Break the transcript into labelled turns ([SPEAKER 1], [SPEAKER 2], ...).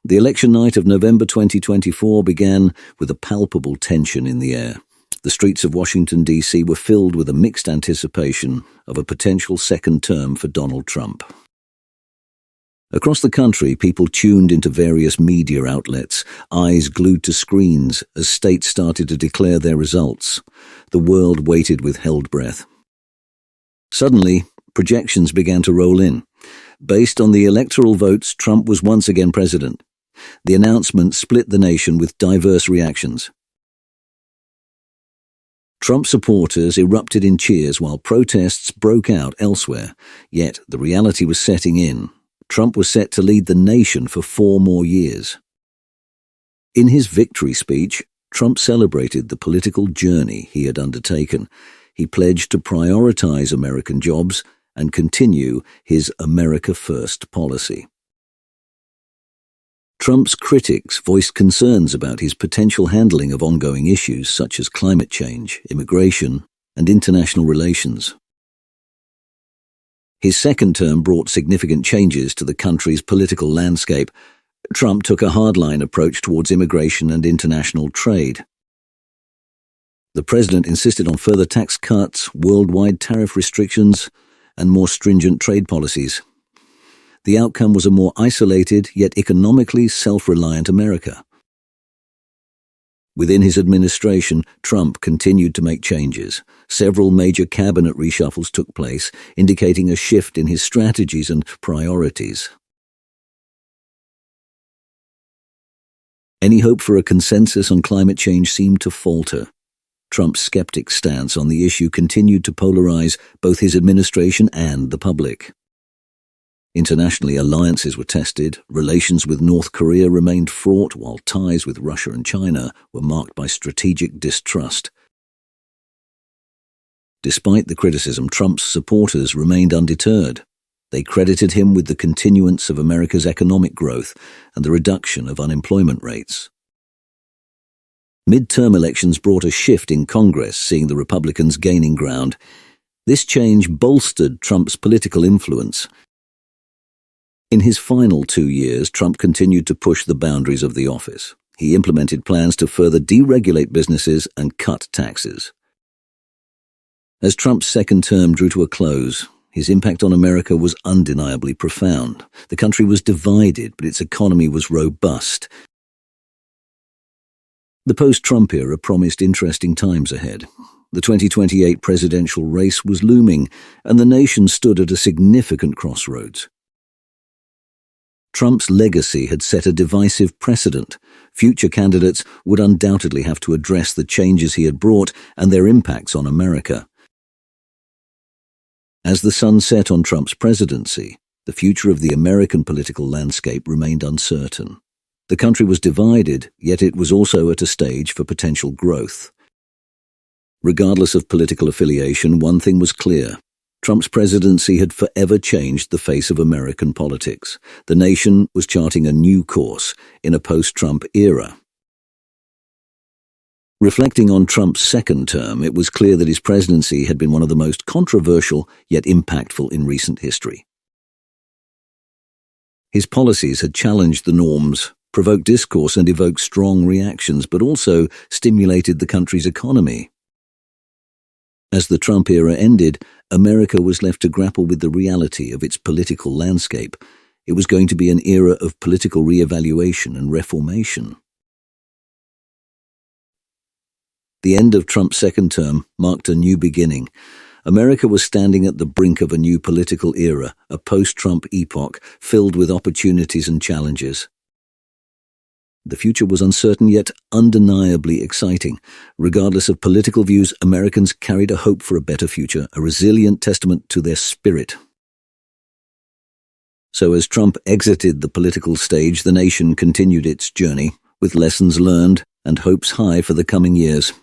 [SPEAKER 1] The election night of November 2024 began with a palpable tension in the air. The streets of Washington, D.C. were filled with a mixed anticipation of a potential second term for Donald Trump. Across the country, people tuned into various media outlets, eyes glued to screens as states started to declare their results. The world waited with held breath. Suddenly, projections began to roll in. Based on the electoral votes, Trump was once again president. The announcement split the nation with diverse reactions. Trump supporters erupted in cheers while protests broke out elsewhere, yet the reality was setting in. Trump was set to lead the nation for 4 more years. In his victory speech, Trump celebrated the political journey he had undertaken. He pledged to prioritize American jobs and continue his America First policy. Trump's critics voiced concerns about his potential handling of ongoing issues such as climate change, immigration, and international relations. His second term brought significant changes to the country's political landscape. Trump took a hardline approach towards immigration and international trade. The president insisted on further tax cuts, worldwide tariff restrictions, and more stringent trade policies. The outcome was a more isolated, yet economically self-reliant America. Within his administration, Trump continued to make changes. Several major cabinet reshuffles took place, indicating a shift in his strategies and priorities. Any hope for a consensus on climate change seemed to falter. Trump's skeptic stance on the issue continued to polarize both his administration and the public. Internationally, alliances were tested, relations with North Korea remained fraught, while ties with Russia and China were marked by strategic distrust. Despite the criticism, Trump's supporters remained undeterred. They credited him with the continuance of America's economic growth and the reduction of unemployment rates. Midterm elections brought a shift in Congress, seeing the Republicans gaining ground. This change bolstered Trump's political influence. In his final 2 years, Trump continued to push the boundaries of the office. He implemented plans to further deregulate businesses and cut taxes. As Trump's second term drew to a close, his impact on America was undeniably profound. The country was divided, but its economy was robust. The post-Trump era promised interesting times ahead. The 2028 presidential race was looming, and the nation stood at a significant crossroads. Trump's legacy had set a divisive precedent. Future candidates would undoubtedly have to address the changes he had brought and their impacts on America. As the sun set on Trump's presidency, the future of the American political landscape remained uncertain. The country was divided, yet it was also at a stage for potential growth. Regardless of political affiliation, one thing was clear. Trump's presidency had forever changed the face of American politics. The nation was charting a new course in a post-Trump era. Reflecting on Trump's second term, it was clear that his presidency had been one of the most controversial yet impactful in recent history. His policies had challenged the norms, provoked discourse and evoked strong reactions, but also stimulated the country's economy. As the Trump era ended, America was left to grapple with the reality of its political landscape. It was going to be an era of political re-evaluation and reformation. The end of Trump's second term marked a new beginning. America was standing at the brink of a new political era, a post-Trump epoch filled with opportunities and challenges. The future was uncertain yet undeniably exciting. Regardless of political views, Americans carried a hope for a better future, a resilient testament to their spirit. So as Trump exited the political stage, the nation continued its journey, with lessons learned and hopes high for the coming years.